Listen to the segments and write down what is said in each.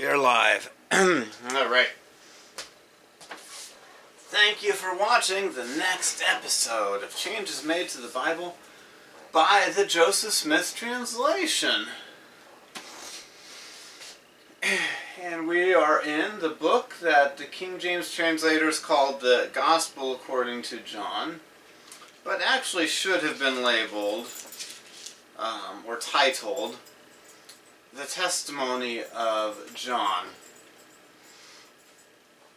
We are live. Alright. Thank you for watching the next episode of Changes Made to the Bible by the Joseph Smith Translation. And we are in the book that the King James translators called the Gospel According to John, but actually should have been labeled or titled The Testimony of John.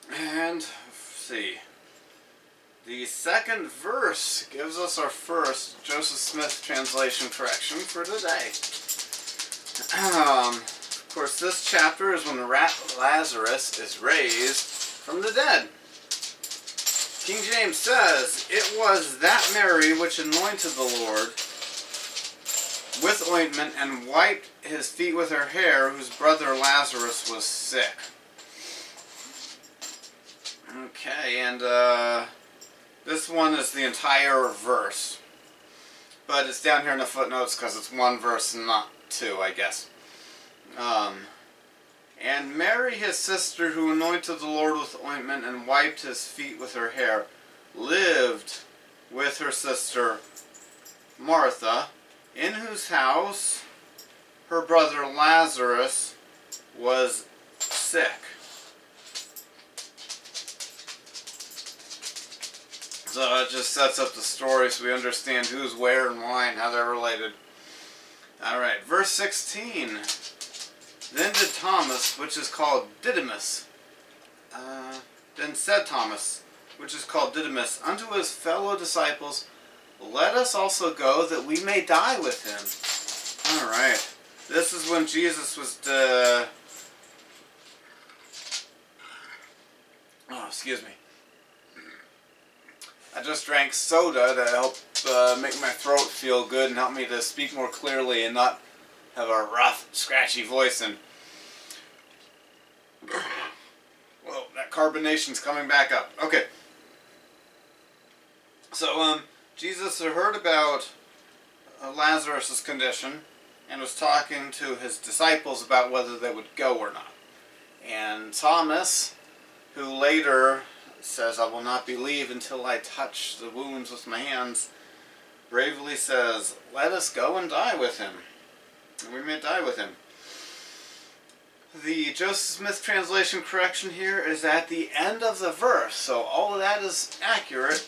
And, let's see, the second verse gives us our first Joseph Smith translation correction for today. Of course, this chapter is when Lazarus is raised from the dead. King James says, "It was that Mary which anointed the Lord with ointment and wiped his feet with her hair, whose brother Lazarus was sick." Okay, and this one is the entire verse. But it's down here in the footnotes because it's one verse and not two, I guess. "And Mary, his sister, who anointed the Lord with ointment and wiped his feet with her hair, lived with her sister Martha, in whose house her brother Lazarus was sick." So it just sets up the story so we understand who's where and why and how they're related. Alright, verse 16. "Then did Thomas, which is called Didymus, then said Thomas, which is called Didymus, unto his fellow disciples, Let us also go, that we may die with him." Alright. This is when Jesus was oh, excuse me. I just drank soda to help make my throat feel good and help me to speak more clearly and not have a rough, scratchy voice. And well, that carbonation's coming back up. Okay. So, Jesus had heard about Lazarus' condition and was talking to his disciples about whether they would go or not. And Thomas, who later says, "I will not believe until I touch the wounds with my hands," bravely says, "Let us go and die with him. And we may die with him." The Joseph Smith translation correction here is at the end of the verse, so all of that is accurate.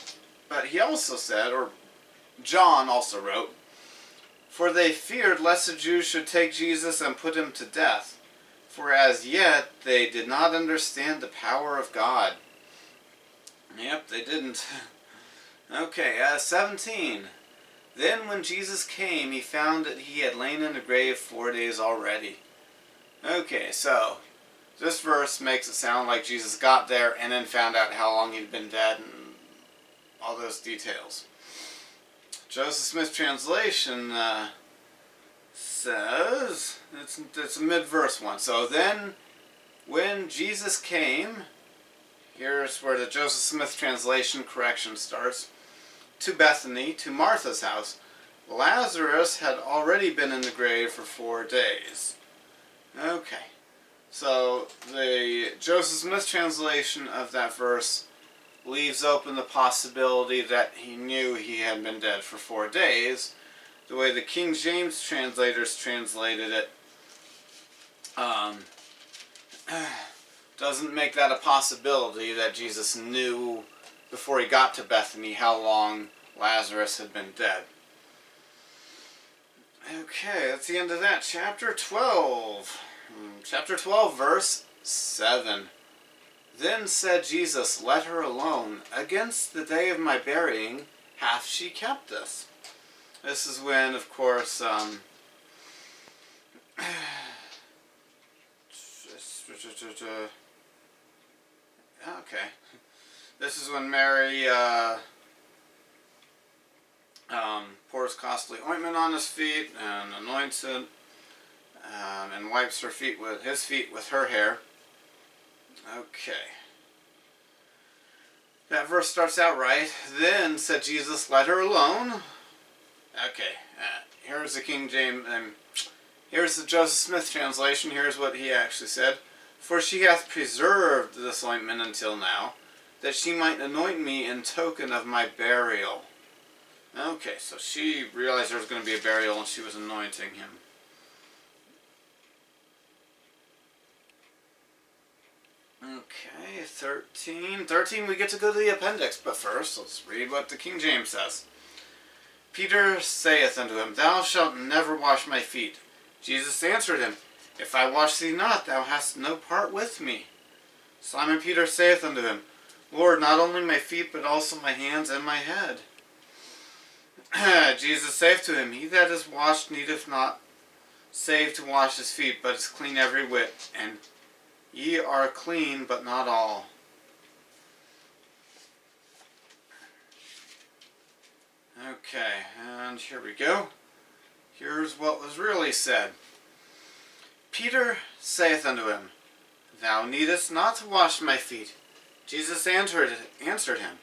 But he also said, or John also wrote, "For they feared lest the Jews should take Jesus and put him to death, for as yet they did not understand the power of God." Yep, they didn't. Okay, 17. "Then when Jesus came, he found that he had lain in the grave 4 days already." Okay, so this verse makes it sound like Jesus got there and then found out how long he'd been dead and all those details. Joseph Smith translation says, it's a mid-verse one. So then when Jesus came, here's where the Joseph Smith translation correction starts, "to Bethany, to Martha's house, Lazarus had already been in the grave for 4 days." Okay, so the Joseph Smith translation of that verse leaves open the possibility that he knew he had been dead for 4 days. The way the King James translators translated it doesn't make that a possibility that Jesus knew before he got to Bethany how long Lazarus had been dead. Okay, that's the end of that. Chapter 12. Chapter 12, verse 7. "Then said Jesus, Let her alone. Against the day of my burying hath she kept this." This is when, of course, okay. This is when Mary pours costly ointment on his feet and anoints it and wipes his feet with her hair. Okay. That verse starts out right. "Then said Jesus, Let her alone." Okay. Here's the King James. Here's the Joseph Smith translation. Here's what he actually said. For she hath preserved this ointment until now, that she might anoint me in token of my burial. Okay, so she realized there was going to be a burial and she was anointing him. Okay, 13. 13, we get to go to the appendix, but first, let's read what the King James says. Peter saith unto him, Thou shalt never wash my feet. Jesus answered him, If I wash thee not, thou hast no part with me. Simon Peter saith unto him, Lord, not only my feet, but also my hands and my head. Jesus saith to him, He that is washed needeth not save to wash his feet, but is clean every whit, and ye are clean, but not all. Okay, and here we go. Here's what was really said. Peter saith unto him, Thou needest not to wash my feet. Jesus answered him,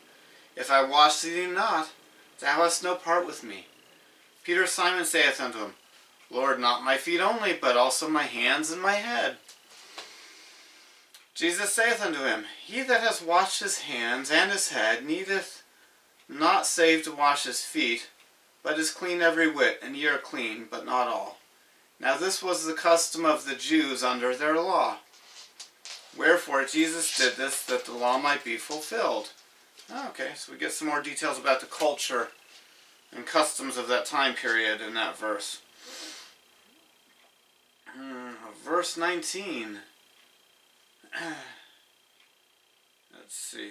If I wash thee not, thou hast no part with me. Peter Simon saith unto him, Lord, not my feet only, but also my hands and my head. Jesus saith unto him, He that has washed his hands and his head needeth not save to wash his feet, but is clean every whit, and ye are clean, but not all. Now this was the custom of the Jews under their law. Wherefore Jesus did this, that the law might be fulfilled. Okay, so we get some more details about the culture and customs of that time period in that verse. Verse 19. Let's see.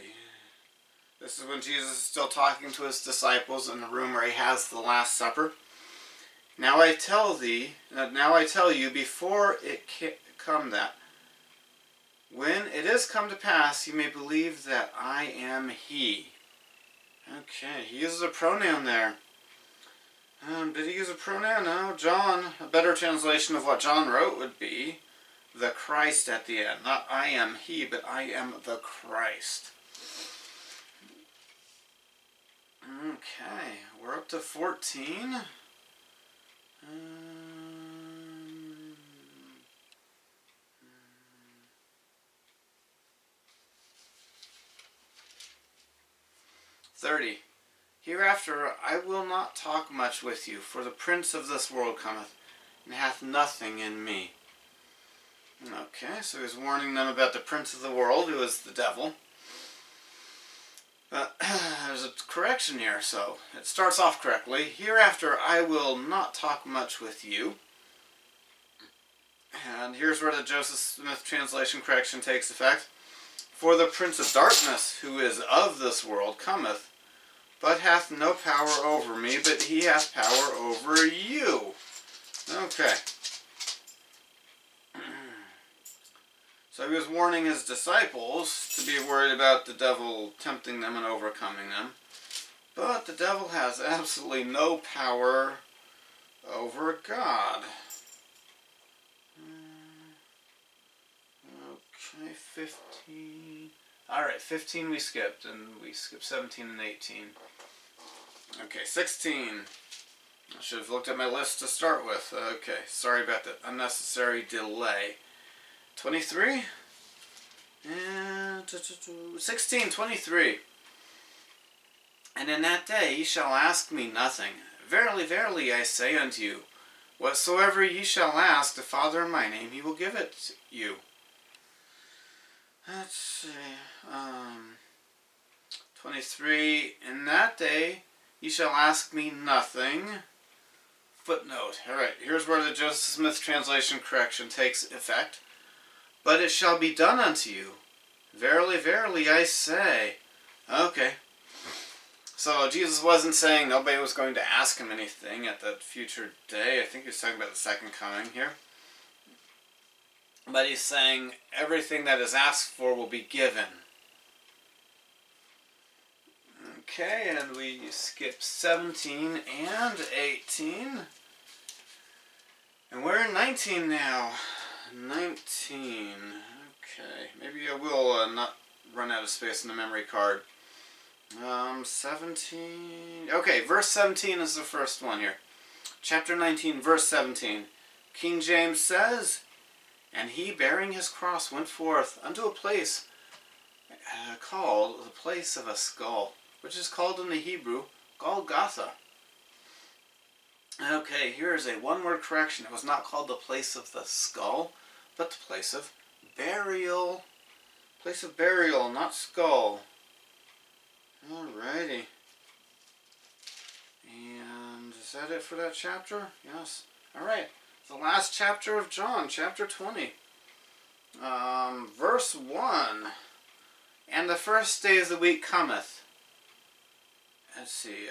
This is when Jesus is still talking to his disciples in the room where he has the Last Supper. Now I tell you, before it come that, when it is come to pass, you may believe that I am he. Okay, he uses a pronoun there. Did he use a pronoun? No, John, a better translation of what John wrote would be the Christ at the end. Not I am he, but I am the Christ. Okay, we're up to 14. 30. Hereafter I will not talk much with you, for the prince of this world cometh, and hath nothing in me. Okay, so he's warning them about the prince of the world, who is the devil. There's a correction here, so it starts off correctly. Hereafter I will not talk much with you. And here's where the Joseph Smith translation correction takes effect. For the prince of darkness, who is of this world, cometh, but hath no power over me, but he hath power over you. Okay. So he was warning his disciples to be worried about the devil tempting them and overcoming them. But the devil has absolutely no power over God. Okay, 15. Alright, 15 we skipped, and we skipped 17 and 18. Okay, 16. I should have looked at my list to start with. Okay, sorry about that unnecessary delay. 23 and 16, 23. And in that day ye shall ask me nothing. Verily, verily, I say unto you, whatsoever ye shall ask the Father in my name, he will give it you. Let's see. 23. In that day ye shall ask me nothing. Footnote. Alright, here's where the Joseph Smith translation correction takes effect. But it shall be done unto you. Verily, verily, I say. Okay. So Jesus wasn't saying nobody was going to ask him anything at that future day. I think he was talking about the second coming here. But he's saying everything that is asked for will be given. Okay, and we skip 17 and 18. And we're in 19 now. 19. Okay, maybe I will not run out of space in the memory card. 17. Okay, verse 17 is the first one here. Chapter 19, verse 17. King James says, And he, bearing his cross, went forth unto a place called the place of a skull, which is called in the Hebrew Golgotha. Okay, here is a one-word correction. It was not called the place of the skull, but the place of burial. Place of burial, not skull. Alrighty. And is that it for that chapter? Yes. Alright. The last chapter of John, chapter 20. Verse 1. And the first day of the week cometh. Let's see.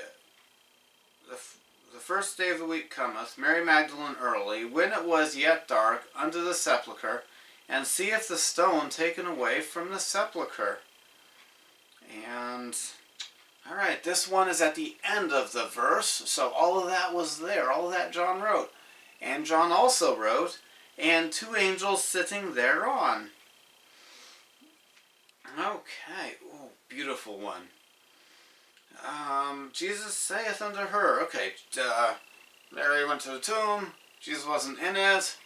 The first day of the week cometh, Mary Magdalene early, when it was yet dark, unto the sepulchre, and seeth the stone taken away from the sepulchre. And, alright, this one is at the end of the verse, so all of that was there, all of that John wrote. And John also wrote, and two angels sitting thereon. Okay, ooh, beautiful one. Jesus saith unto her, okay, Mary went to the tomb, Jesus wasn't in it,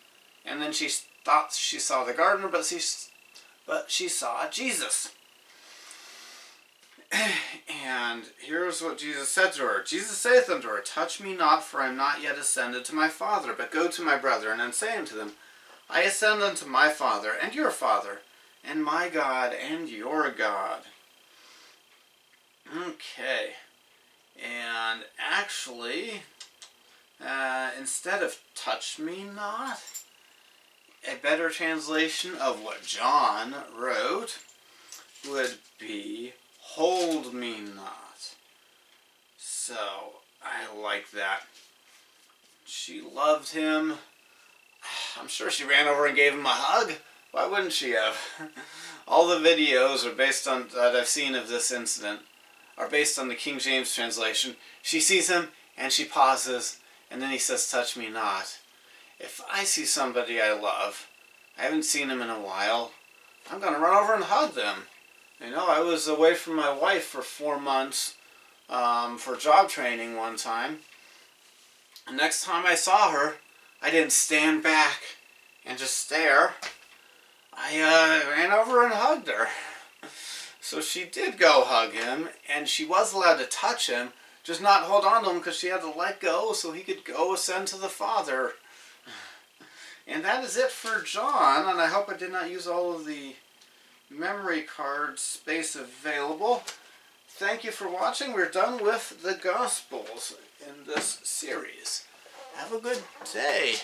and then she thought she saw the gardener, but she saw Jesus. And here's what Jesus said to her. Jesus saith unto her, touch me not, for I am not yet ascended to my Father, but go to my brethren, and say unto them, I ascend unto my Father, and your Father, and my God, and your God. Okay, and actually, instead of touch me not, a better translation of what John wrote would be hold me not. So, I like that. She loved him. I'm sure she ran over and gave him a hug. Why wouldn't she have? All the videos are based on that I've seen of this incident are based on the King James translation. She sees him and she pauses, and then he says, touch me not. If I see somebody I love, I haven't seen him in a while, I'm going to run over and hug them. You know, I was away from my wife for 4 months for job training one time. And next time I saw her, I didn't stand back and just stare. I ran over and hugged her. So she did go hug him, and she was allowed to touch him, just not hold on to him because she had to let go so he could go ascend to the Father. And that is it for John, and I hope I did not use all of the memory card space available. Thank you for watching. We're done with the Gospels in this series. Have a good day.